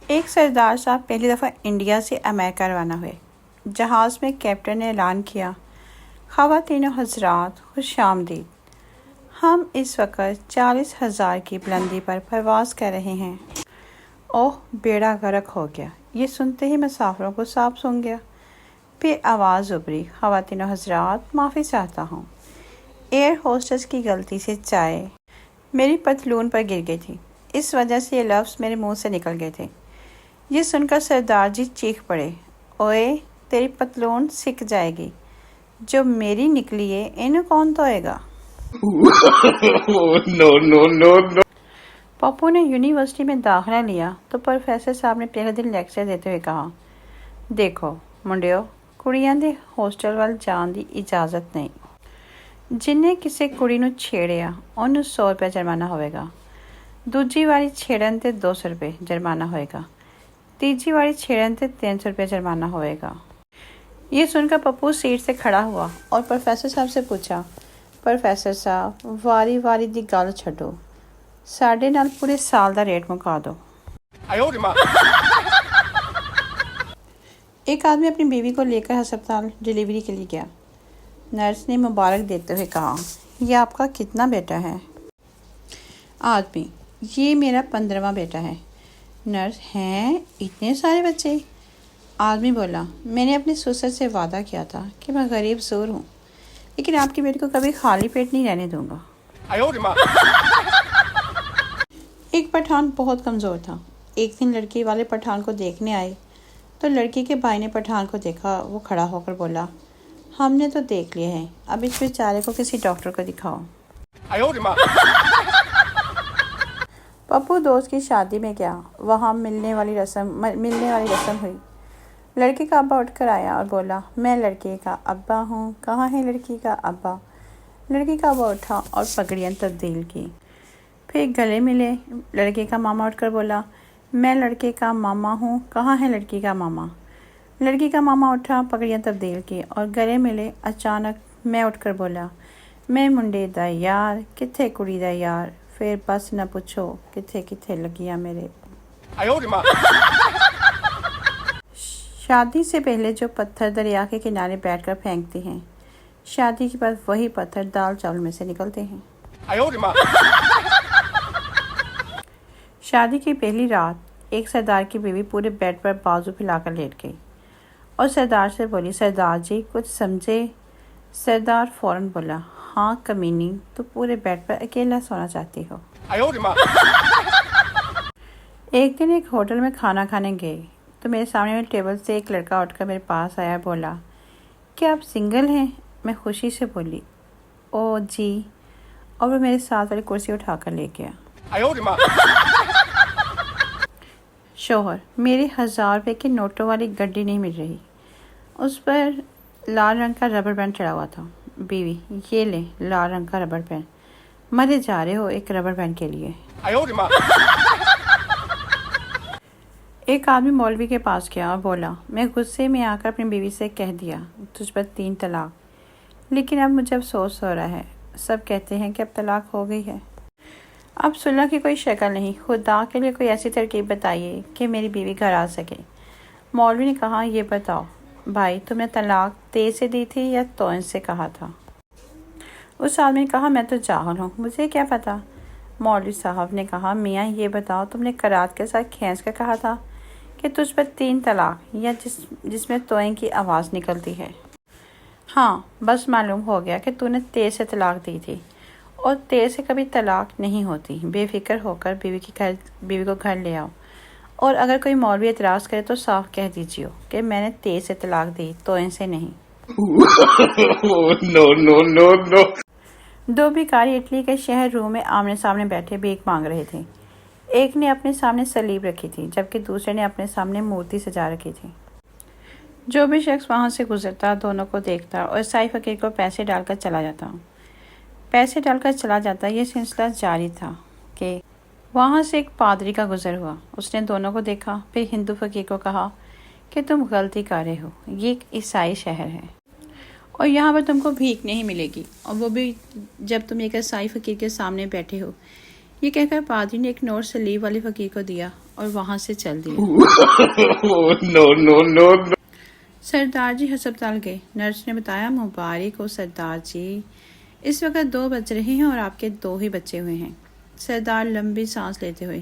ایک سردار صاحب پہلی دفعہ انڈیا سے امریکہ روانہ ہوئے۔ جہاز میں کیپٹن نے اعلان کیا، خواتین و حضرات خوش آمدید، ہم اس وقت 40,000 کی بلندی پر پرواز کر رہے ہیں۔ اوہ، بیڑا غرق ہو گیا۔ یہ سنتے ہی مسافروں کو سانپ سونگھ گیا۔ پھر آواز ابھری، خواتین و حضرات معافی چاہتا ہوں، ایئر ہوسٹس کی غلطی سے چائے میری پتلون پر گر گئی تھی، اس وجہ سے یہ لفظ میرے منہ سے نکل گئے تھے۔ یہ سن کر سردار جی چیخ پڑے، اوئے تیری پتلون سک جائے گی، جو میری نکلی ہے انہیں کون دھوئے گا؟ پپو نے یونیورسٹی میں داخلہ لیا تو پروفیسر صاحب نے پہلے دن لیکچر دیتے ہوئے کہا، دیکھو منڈیو، ਕੁੜੀਆਂ ਦੇ ਹੋਸਟਲ ਵੱਲ ਜਾਣ ਦੀ ਇਜਾਜ਼ਤ ਨਹੀਂ। ਜਿੰਨੇ ਕਿਸੇ ਕੁੜੀ ਨੂੰ ਛੇੜਿਆ ਉਹਨੂੰ 100 ਰੁਪਏ ਜੁਰਮਾਨਾ ਹੋਵੇਗਾ, ਦੂਜੀ ਵਾਰੀ ਛੇੜਨ ਤੇ 200 ਰੁਪਏ ਜੁਰਮਾਨਾ ਹੋਏਗਾ, تیسری باری چھیڑن سے 300 روپے جرمانہ ہوئے گا۔ یہ سن کر پپو سیٹ سے کھڑا ہوا اور پروفیسر صاحب سے پوچھا، پروفیسر صاحب واری واری دی گل چھڈو، ساڈے نال پورے سال دا ریٹ مکا دو۔ ایک آدمی اپنی بیوی کو لے کر ہسپتال ڈلیوری کے لیے گیا۔ نرس نے مبارک دیتے ہوئے کہا، یہ آپ کا کتنا بیٹا ہے؟ آدمی، یہ میرا 15واں بیٹا ہے۔ نرس، ہیں اتنے سارے بچے؟ آدمی بولا، میں نے اپنے سسر سے وعدہ کیا تھا کہ میں غریب زور ہوں، لیکن آپ کی بیٹی کو کبھی خالی پیٹ نہیں رہنے دوں گا۔ ایک پٹھان بہت کمزور تھا۔ ایک دن لڑکی والے پٹھان کو دیکھنے آئے تو لڑکی کے بھائی نے پٹھان کو دیکھا، وہ کھڑا ہو کر بولا، ہم نے تو دیکھ لیا ہے، اب اس بیچارے کو کسی ڈاکٹر کو دکھاؤ۔ پپو دوست کی شادی میں گیا، وہاں ملنے والی رسم ہوئی۔ لڑکی کا ابا اٹھ کر آیا اور بولا، میں لڑکے کا ابا ہوں، کہاں ہے لڑکی کا ابا؟ لڑکی کا ابا اٹھا اور پگڑیاں تبدیل کی، پھر گلے ملے۔ لڑکے کا ماما اٹھ کر بولا، میں لڑکے کا ماما ہوں، کہاں ہے لڑکی کا ماما؟ لڑکی کا ماما اٹھا، پگڑیاں تبدیل کی اور گلے ملے۔ اچانک میں اٹھ کر بولا، میں منڈے دا یار، کتھے کڑی دا یار؟ پھر بس نہ پوچھو کتھے کتھے لگیا میرے۔ شادی سے پہلے جو پتھر دریا کے کنارے بیٹھ کر پھینکتے ہیں، شادی کے بعد وہی پتھر دال چاول میں سے نکلتے ہیں۔ شادی کی پہلی رات ایک سردار کی بیوی پورے بیڈ پر بازو پھیلا کر لیٹ گئی اور سردار سے بولی، سردار جی کچھ سمجھے؟ سردار فوراً بولا، ہاں کمینی، تو پورے بیڈ پر اکیلا سونا چاہتی ہو؟ ایک دن ایک ہوٹل میں کھانا کھانے گئے تو میرے سامنے میں ٹیبل سے ایک لڑکا اٹھ کر میرے پاس آیا، بولا، کیا آپ سنگل ہیں؟ میں خوشی سے بولی، او جی، اور وہ میرے ساتھ والی کرسی اٹھا کر لے گیا۔ شوہر، میرے 1000 روپے کے نوٹوں والی گڈی نہیں مل رہی، اس پر لال رنگ کا ربر بینڈ چڑھا ہوا تھا۔ بیوی، یہ لے لال رنگ کا ربر بینڈ، مرے جا رہے ہو ایک ربر بینڈ کے لیے۔ ایک آدمی مولوی کے پاس گیا اور بولا، میں غصے میں آ کر اپنی بیوی سے کہہ دیا تجھ پر 3 طلاق، لیکن اب مجھے افسوس ہو رہا ہے، سب کہتے ہیں کہ اب طلاق ہو گئی ہے، اب صلح کی کوئی شکل نہیں، خدا کے لیے کوئی ایسی ترکیب بتائیے کہ میری بیوی گھر آ سکے۔ مولوی نے کہا، یہ بتاؤ بھائی، تم نے طلاق تے سے دی تھی یا توئن سے کہا تھا؟ اس آدمی نے کہا، میں تو جاہل ہوں، مجھے کیا پتا۔ مولوی صاحب نے کہا، میاں یہ بتاؤ، تم نے قرات کے ساتھ کھینچ کر کہا تھا کہ تجھ پر 3 طلاق، یا جس میں توئن کی آواز نکلتی ہے؟ ہاں، بس معلوم ہو گیا کہ تو نے تے سے طلاق دی تھی، اور تے سے کبھی طلاق نہیں ہوتی۔ بے فکر ہو کر بیوی کو گھر لے آؤ، اور اگر کوئی مولوی اعتراض کرے تو صاف کہہ دیجیے کہ میں نے تے سے طلاق دی، توئن سے نہیں۔ دو بھکاری اٹلی کے شہر روم میں آمنے سامنے بیٹھے بھیک مانگ رہے تھے۔ ایک نے اپنے سامنے سلیب رکھی تھی، جبکہ دوسرے نے اپنے سامنے مورتی سجا رکھی تھی۔ جو بھی شخص وہاں سے گزرتا دونوں کو دیکھتا اور عیسائی فقیر کو پیسے ڈال کر چلا جاتا۔ یہ سلسلہ جاری تھا کہ وہاں سے ایک پادری کا گزر ہوا، اس نے دونوں کو دیکھا، پھر ہندو فقیر کو کہا کہ تم غلطی کر رہے ہو، یہ ایک عیسائی شہر ہے اور یہاں پر تم کو بھیک نہیں ملے گی، اور وہ بھی جب تم ایک عیسائی فقیر کے سامنے بیٹھے ہو۔ یہ کہہ کر پادری نے ایک نوٹ سلیب والے فقیر کو دیا اور وہاں سے چل دیا۔ سردار جی ہسپتال گئے۔ نرس نے بتایا، مبارک ہو سردار جی، اس وقت 2 بج رہے ہیں اور آپ کے 2 ہی بچے ہوئے ہیں۔ سردار لمبی سانس لیتے ہوئے،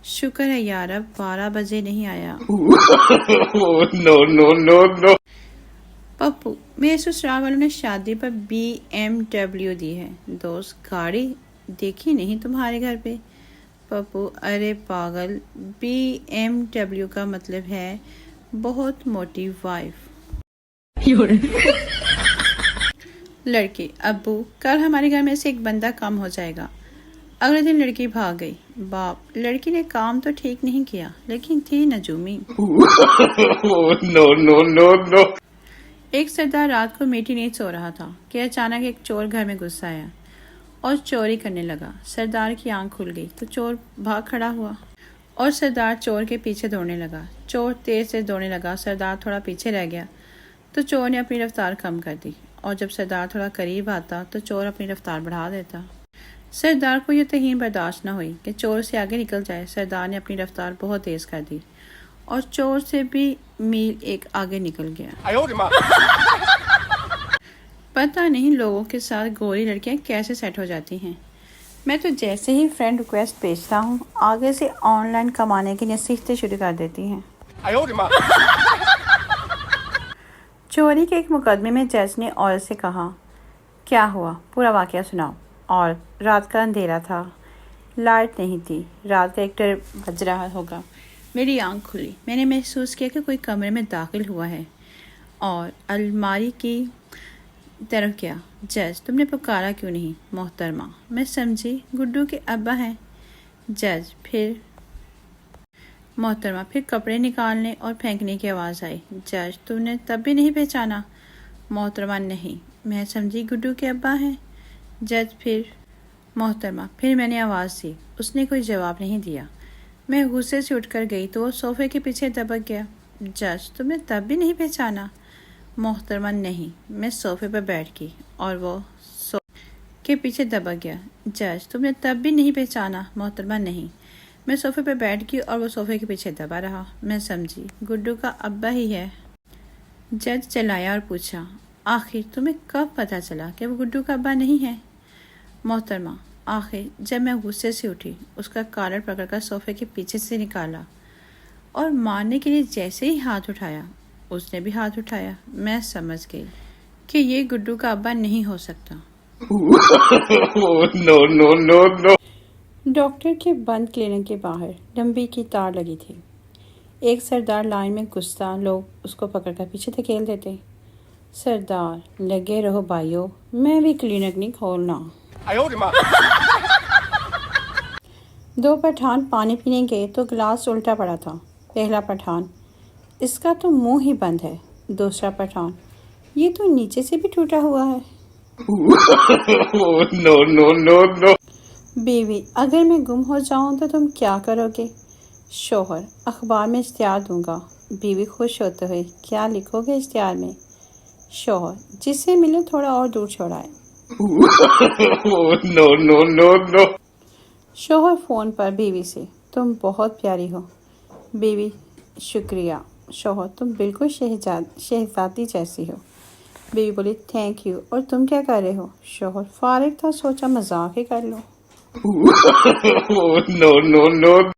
شکر ہے یا رب 12 بجے نہیں آیا۔ پپو، میرے سسرال والوں نے شادی پر BMW دی ہے۔ دوست، گاڑی دیکھی نہیں تمہارے گھر پہ؟ پپو، ارے پاگل، BMW کا مطلب ہے بہت موٹی وائف۔ لڑکی، ابو، کل ہمارے گھر میں سے ایک بندہ کم ہو جائے گا۔ اگلے دن لڑکی بھاگ گئی۔ باپ، لڑکی نے کام تو ٹھیک نہیں کیا لیکن تھی نجومی۔ ایک سردار رات کو میٹھی نیند سو رہا تھا کہ اچانک ایک چور گھر میں گھس آیا اور چوری کرنے لگا۔ سردار کی آنکھ کھل گئی تو چور بھاگ کھڑا ہوا اور سردار چور کے پیچھے دوڑنے لگا۔ چور تیز سے دوڑنے لگا، سردار تھوڑا پیچھے رہ گیا تو چور نے اپنی رفتار کم کر دی، اور جب سردار تھوڑا قریب آتا تو چور اپنی رفتار بڑھا دیتا۔ سردار کو یہ توہین برداشت نہ ہوئی کہ چور سے آگے نکل جائے۔ سردار نے اپنی رفتار بہت تیز کر دی اور چور سے بھی میل ایک آگے نکل گیا۔ پتہ نہیں لوگوں کے ساتھ گوری لڑکیاں کیسے سیٹ ہو جاتی ہیں۔ میں تو جیسے ہی فرینڈ ریکویسٹ بھیجتا ہوں آگے سے آن لائن کمانے کی نصیحتیں شروع کر دیتی ہیں۔ چوری کے ایک مقدمے میں جج نے عورت سے کہا، کیا ہوا، پورا واقعہ سناؤ۔ اور رات کا اندھیرا تھا، لائٹ نہیں تھی، رات کا 1 بج رہا ہوگا۔ میری آنکھ کھلی، میں نے محسوس کیا کہ کوئی کمرے میں داخل ہوا ہے اور الماری کی طرف گیا۔ جج، تم نے پکارا کیوں نہیں؟ محترمہ، میں سمجھی گڈو کے ابا ہیں۔ جج، پھر؟ محترمہ، پھر کپڑے نکالنے اور پھینکنے کی آواز آئی۔ جج، تم نے تب بھی نہیں پہچانا؟ محترمہ، نہیں، میں سمجھی گڈو کے ابا ہیں۔ جج، پھر؟ محترمہ، پھر میں نے آواز دی، اس نے کوئی جواب نہیں دیا۔ میں غصے سے اٹھ کر گئی تو وہ صوفے کے پیچھے دبک گیا۔ جج، تم نے تب بھی نہیں پہچانا؟ محترمہ، نہیں، میں صوفے پر بیٹھ گئی اور وہ صوفے کے پیچھے دبک گیا۔ جج، تم نے تب بھی نہیں پہچانا؟ محترمہ، نہیں، میں صوفے پر بیٹھ گئی اور وہ صوفے کے پیچھے دبا رہا۔ میں سمجھی گڈو کا ابا ہی ہے۔ جج چلایا اور پوچھا، آخر تمہیں کب پتہ چلا کہ وہ گڈو کا ابا نہیں ہے؟ محترمہ، آخر جب میں غصے سے اٹھی، اس کا کالر پکڑ کر صوفے کے پیچھے سے نکالا اور مارنے کے لیے جیسے ہی ہاتھ اٹھایا، اس نے بھی ہاتھ اٹھایا، میں سمجھ گئی کہ یہ گڈو کا ابا نہیں ہو سکتا۔ ڈاکٹر کے بند کلینک کے باہر لمبی کی تار لگی تھی۔ ایک سردار لائن میں گھستا، لوگ اس کو پکڑ کر پیچھے دھکیل دیتے۔ سردار، لگے رہو بھائیو، میں بھی کلینک نہیں کھولنا۔ 2 پٹھان پانی پینے گئے تو گلاس الٹا پڑا تھا۔ پہلا پٹھان، اس کا تو منہ ہی بند ہے۔ دوسرا پٹھان، یہ تو نیچے سے بھی ٹوٹا ہوا ہے۔ بیوی، اگر میں گم ہو جاؤں تو تم کیا کرو گے؟ شوہر، اخبار میں اشتہار دوں گا۔ بیوی خوش ہوتے ہوئے، کیا لکھو گے اشتہار میں؟ شوہر، جس سے ملے تھوڑا اور دور چھوڑائے۔ شوہر فون پر بیوی سے، تم بہت پیاری ہو۔ بیوی، شکریہ۔ شوہر، تم بالکل شہزادی جیسی ہو۔ بیوی بولی، تھینک یو، اور تم کیا کر رہے ہو؟ شوہر، فارغ تھا، سوچا مذاق ہی کر لو۔